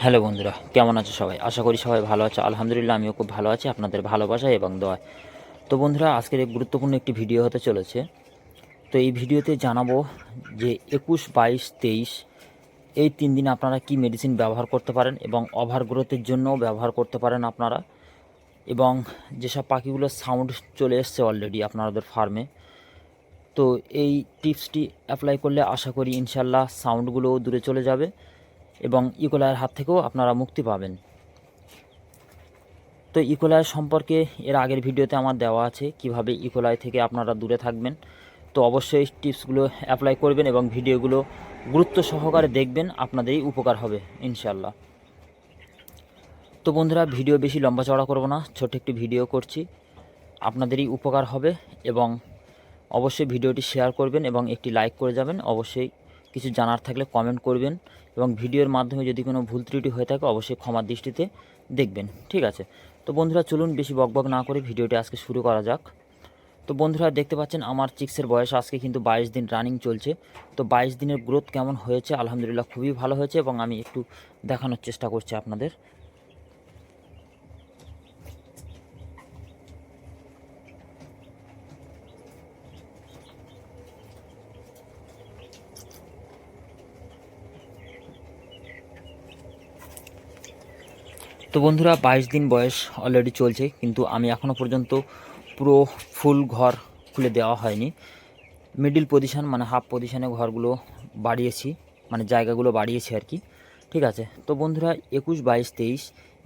Hello বন্ধুরা, কেমন আছো সবাই? আশা করি সবাই ভালো আছো। আলহামদুলিল্লাহ আমিও খুব ভালো আছি আপনাদের ভালোবাসায় এবং দোয়ায়। তো বন্ধুরা, আজকের এই গুরুত্বপূর্ণ একটি ভিডিও হতে চলেছে। তো এই ভিডিওতে জানাবো যে ২১, ২২, ২৩ এই ৩ দিন আপনারা কি মেডিসিন ব্যবহার করতে পারেন এবং ওভার গ্রোথের জন্যও ব্যবহার করতে পারেন আপনারা। এবং যেসব পাখিগুলোর সাউন্ড চলে এসছে অলরেডি আপনাদের ফার্মে, তো এই টিপসটি অ্যাপ্লাই করলে আশা করি ইনশাল্লাহ সাউন্ডগুলোও দূরে চলে যাবে এবং ইকোলাইয়ের হাত থেকেও আপনারা মুক্তি পাবেন। তো ইকোলাই সম্পর্কে এর আগের ভিডিওতে আমার দেওয়া আছে কিভাবে ইকোলাই থেকে আপনারা দূরে থাকবেন। তো অবশ্যই টিপসগুলো অ্যাপ্লাই করবেন এবং ভিডিওগুলো গুরুত্ব সহকারে দেখবেন, আপনাদেরই উপকার হবে ইনশাল্লাহ। তো বন্ধুরা, ভিডিও বেশি লম্বা চড়া করব না, ছোট্ট একটি ভিডিও করছি, আপনাদেরই উপকার হবে। এবং অবশ্যই ভিডিওটি শেয়ার করবেন এবং একটি লাইক করে যাবেন। অবশ্যই কিছু জানার থাকলে কমেন্ট করবেন এবং ভিডিওর মাধ্যমে যদি কোনো ভুল ত্রুটি হয়ে থাকে অবশ্যই ক্ষমার দৃষ্টিতে দেখবেন, ঠিক আছে? তো বন্ধুরা, চলুন বেশি বকবক না করে ভিডিওটি আজকে শুরু করা যাক। তো বন্ধুরা, দেখতে পাচ্ছেন আমার চিক্সের বয়স আজকে কিন্তু 22 দিন রানিং চলছে। তো 22 দিনের গ্রোথ কেমন হয়েছে? আলহামদুলিল্লাহ খুবই ভালো হয়েছে এবং আমি একটু দেখানোর চেষ্টা করছি আপনাদের। তো বন্ধুরা, 22 দিন বয়স অলরেডি চলছে, কিন্তু আমি এখনও পর্যন্ত পুরো ফুল ঘর খুলে দেওয়া হয়নি। মিডিল পজিশান মানে হাফ পজিশানে ঘরগুলো বাড়িয়েছি, মানে জায়গাগুলো বাড়িয়েছি আর কি, ঠিক আছে? তো বন্ধুরা, 21, 22, 23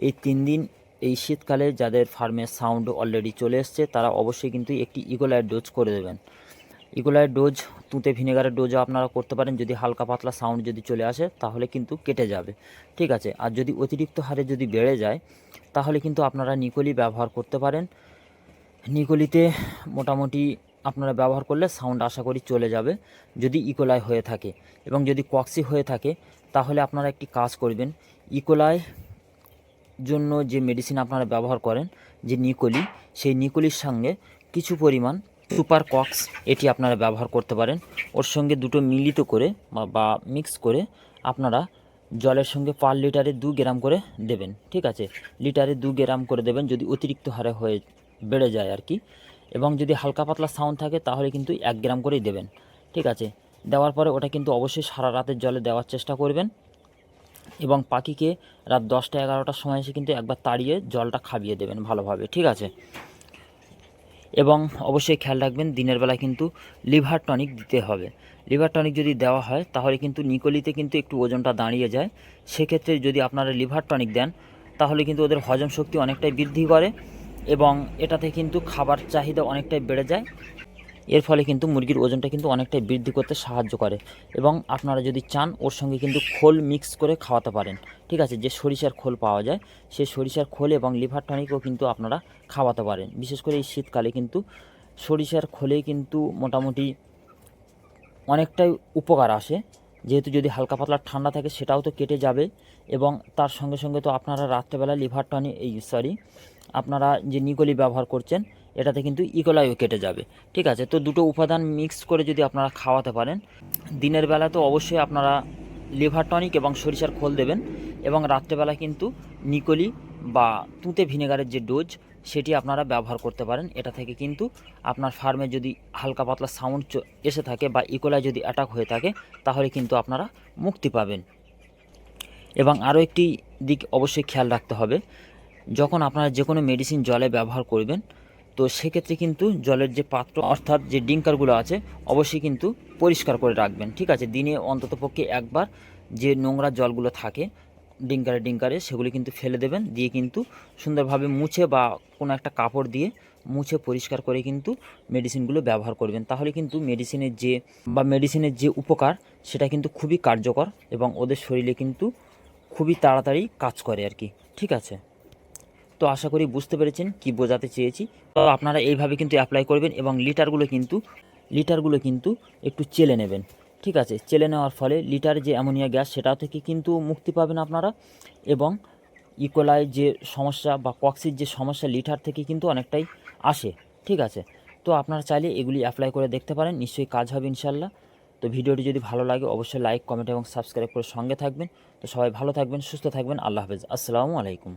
এই 3 দিন এই শীতকালে যাদের ফার্মে সাউন্ড অলরেডি চলে এসছে তারা অবশ্যই কিন্তু একটি ইকোলাইট ডোজ করে দেবেন। ইকোলাইট ডোজ তুঁতে ভিনেগারের ডোজও আপনারা করতে পারেন। যদি হালকা পাতলা সাউন্ড যদি চলে আসে তাহলে কিন্তু কেটে যাবে, ঠিক আছে? আর যদি অতিরিক্ত হারে যদি বেড়ে যায় তাহলে কিন্তু আপনারা নিকোলি ব্যবহার করতে পারেন। নিকোলিতে মোটামুটি আপনারা ব্যবহার করলে সাউন্ড আশা করি চলে যাবে যদি ইকোলাই হয়ে থাকে। এবং যদি কক্সি হয়ে থাকে তাহলে আপনারা একটি কাজ করবেন, ইকোলাই জন্য যে মেডিসিন আপনারা ব্যবহার করেন যে নিকোলি, সেই নিকোলির সঙ্গে কিছু পরিমাণ সুপার কক্স এটি আপনারা ব্যবহার করতে পারেন। ওর সঙ্গে দুটো মিলিত করে বা মিক্স করে আপনারা জলের সঙ্গে পার লিটারে 2 গ্রাম করে দেবেন, ঠিক আছে? লিটারে 2 গ্রাম করে দেবেন যদি অতিরিক্ত হারে হয়ে বেড়ে যায় আর কি। এবং যদি হালকা পাতলা সাউন্ড থাকে তাহলে কিন্তু 1 গ্রাম করেই দেবেন, ঠিক আছে? দেওয়ার পরে ওটা কিন্তু অবশ্যই সারা রাতের জলে দেওয়ার চেষ্টা করবেন এবং পাখিকে রাত 10টা 11টার সময় এসে কিন্তু একবার তাড়িয়ে জলটা খাইয়ে দেবেন ভালোভাবে, ঠিক আছে? এবং অবশ্যই খেয়াল রাখবেন দিনের বেলায় কিন্তু লিভার টনিক দিতে হবে। লিভার টনিক যদি দেওয়া হয় তাহলে কিন্তু নিকোলিতে কিন্তু একটু ওজনটা দাঁড়িয়ে যায়। সেক্ষেত্রে যদি আপনারা লিভার টনিক দেন তাহলে কিন্তু ওদের হজম শক্তি অনেকটাই বৃদ্ধি করে এবং এটাতে কিন্তু খাবার চাহিদা অনেকটাই বেড়ে যায়। এর ফলে কিন্তু মুরগির ওজনটা কিন্তু অনেকটাই বৃদ্ধি করতে সাহায্য করে। এবং আপনারা যদি চান ওর সঙ্গে কিন্তু খোল মিক্স করে খাওয়াতে পারেন, ঠিক আছে? যে সরিষার খোল পাওয়া যায় সেই সরিষার খোল এবং লিভার টনিকও কিন্তু আপনারা খাওয়াতে পারেন। বিশেষ করে এই শীতকালে কিন্তু সরিষার খোলে কিন্তু মোটামুটি অনেকটাই উপকার আসে। যেহেতু যদি হালকা পাতলা ঠান্ডা থাকে সেটাও তো কেটে যাবে এবং তার সঙ্গে সঙ্গে তো আপনারা রাত্রেবেলা লিভার টনিক আপনারা যে নিকোলি ব্যবহার করছেন এটাতে কিন্তু ইকোলাইও কেটে যাবে, ঠিক আছে? তো দুটো উপাদান মিক্স করে যদি আপনারা খাওয়াতে পারেন, দিনের বেলা তো অবশ্যই আপনারা লিভার টনিক এবং সরিষার খোল দেবেন এবং রাত্রেবেলা কিন্তু নিকোলি বা তুঁতে ভিনেগারের যে ডোজ সেটি আপনারা ব্যবহার করতে পারেন। এটা থেকে কিন্তু আপনার ফার্মে যদি হালকা পাতলা সাউন্ড এসে থাকে বা ইকোলাই যদি অ্যাটাক হয়ে থাকে তাহলে কিন্তু আপনারা মুক্তি পাবেন। এবং আরও একটি দিক অবশ্যই খেয়াল রাখতে হবে, যখন আপনারা যে কোনো মেডিসিন জলে ব্যবহার করবেন তো সেক্ষেত্রে কিন্তু জলের যে পাত্র অর্থাৎ যে ডিঙ্কারগুলো আছে অবশ্যই কিন্তু পরিষ্কার করে রাখবেন, ঠিক আছে? দিনে অন্ততপক্ষে একবার যে নোংরা জলগুলো থাকে ডিঙ্কারে সেগুলি কিন্তু ফেলে দেবেন, দিয়ে কিন্তু সুন্দরভাবে মুছে বা কোনো একটা কাপড় দিয়ে মুছে পরিষ্কার করে কিন্তু মেডিসিনগুলো ব্যবহার করবেন। তাহলে কিন্তু মেডিসিনের যে উপকার সেটা কিন্তু খুবই কার্যকর এবং ওদের শরীরে কিন্তু খুবই তাড়াতাড়ি কাজ করে আর কি, ঠিক আছে? তো আশা করি বুঝতে পেরেছেন কি বোঝাতে চেয়েছি। তো আপনারা এইভাবে কিন্তু অ্যাপ্লাই করবেন এবং লিটারগুলো কিন্তু একটু চেলে নেবেন, ঠিক আছে? চেলে নেওয়ার ফলে লিটার যে অ্যামোনিয়া গ্যাস সেটা থেকে কিন্তু মুক্তি পাবেন আপনারা এবং ইকোলাই যে সমস্যা বা কক্সির যে সমস্যা লিটার থেকে কিন্তু অনেকটাই আসে, ঠিক আছে? তো আপনারা চাইলে এগুলি অ্যাপ্লাই করে দেখতে পারেন, নিশ্চয়ই কাজ হবে ইনশাল্লাহ। তো ভিডিওটি যদি ভালো লাগে অবশ্যই লাইক, কমেন্ট এবং সাবস্ক্রাইব করে সঙ্গে থাকবেন। তো সবাই ভালো থাকবেন, সুস্থ থাকবেন। আল্লাহ হাফেজ। আসসালামু আলাইকুম।